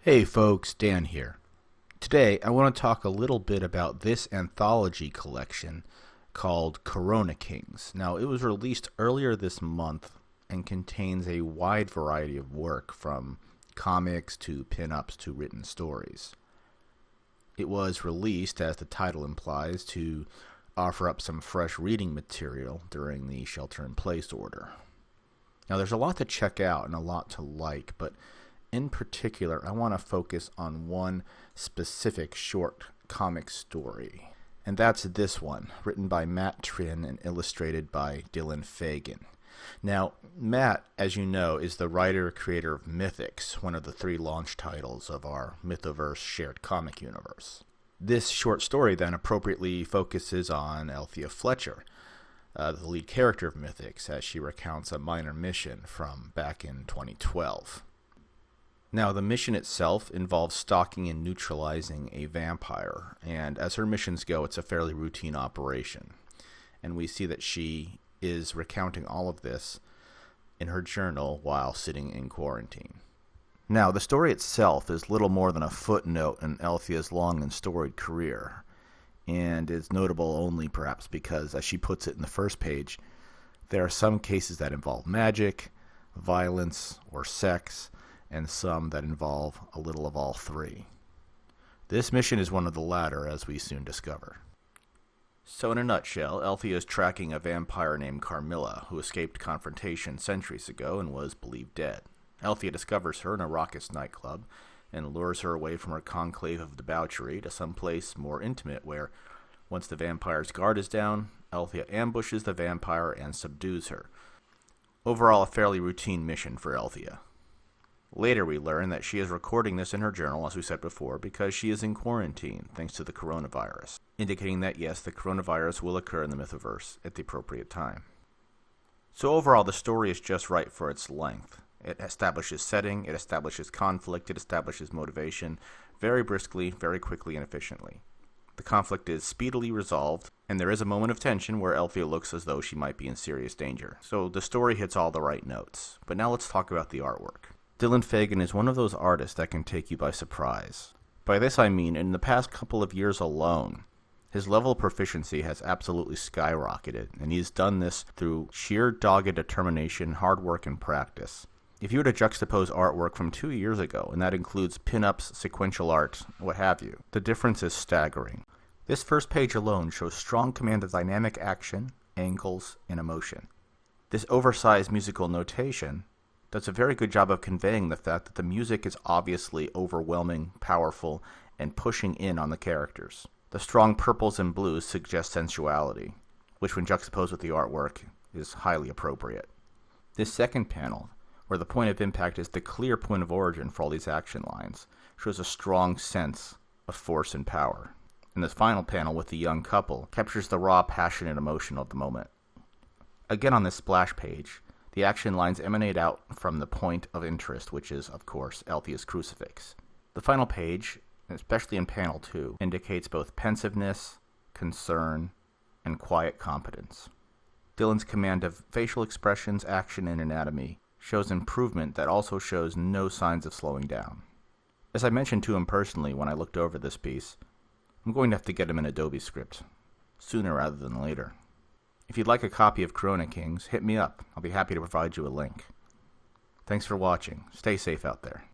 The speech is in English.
Hey folks, Dan here. Today I want to talk a little bit about this anthology collection called Corona Kings. Now, it was released earlier this month and contains a wide variety of work from comics to pin-ups to written stories. It was released, as the title implies, to offer up some fresh reading material during the shelter-in-place order. Now, there's a lot to check out and a lot to like, but in particular, I want to focus on one specific short comic story, and that's this one, written by Matt Trinh and illustrated by Fagan. Now, Matt, as you know, is the writer-creator of Mythics, one of the 3 launch titles of our Mythoverse shared comic universe. This short story then appropriately focuses on Althea Fletcher, the lead character of Mythics, as she recounts a minor mission from back in 2012. Now, the mission itself involves stalking and neutralizing a vampire, and as her missions go, it's a fairly routine operation. And we see that she is recounting all of this in her journal while sitting in quarantine. Now, the story itself is little more than a footnote in Althea's long and storied career, and is notable only perhaps because, as she puts it in the first page, there are some cases that involve magic, violence, or sex, and some that involve a little of all 3. This mission is one of the latter, as we soon discover. So in a nutshell, Althea is tracking a vampire named Carmilla, who escaped confrontation centuries ago and was believed dead. Althea discovers her in a raucous nightclub and lures her away from her conclave of debauchery to some place more intimate where, once the vampire's guard is down, Althea ambushes the vampire and subdues her. Overall, a fairly routine mission for Althea. Later, we learn that she is recording this in her journal, as we said before, because she is in quarantine, thanks to the coronavirus, indicating that, yes, the coronavirus will occur in the Mythoverse at the appropriate time. So overall, the story is just right for its length. It establishes setting, it establishes conflict, it establishes motivation, very briskly, very quickly, and efficiently. The conflict is speedily resolved, and there is a moment of tension where Althea looks as though she might be in serious danger. So the story hits all the right notes. But now let's talk about the artwork. Fagan is one of those artists that can take you by surprise. By this I mean, in the past couple of years alone, his level of proficiency has absolutely skyrocketed, and he's done this through sheer dogged determination, hard work, and practice. If you were to juxtapose artwork from 2 years ago, and that includes pin-ups, sequential art, what have you, the difference is staggering. This first page alone shows strong command of dynamic action, angles, and emotion. This oversized musical notation does a very good job of conveying the fact that the music is obviously overwhelming, powerful, and pushing in on the characters. The strong purples and blues suggest sensuality, which when juxtaposed with the artwork is highly appropriate. This second panel, where the point of impact is the clear point of origin for all these action lines, shows a strong sense of force and power. And this final panel with the young couple captures the raw, passionate emotion of the moment. Again on this splash page, the action lines emanate out from the point of interest, which is, of course, Althea's crucifix. The final page, especially in panel 2, indicates both pensiveness, concern, and quiet competence. Dylan's command of facial expressions, action, and anatomy shows improvement that also shows no signs of slowing down. As I mentioned to him personally when I looked over this piece, I'm going to have to get him an Adobe script, sooner rather than later. If you'd like a copy of Corona Kings, hit me up. I'll be happy to provide you a link. Thanks for watching. Stay safe out there.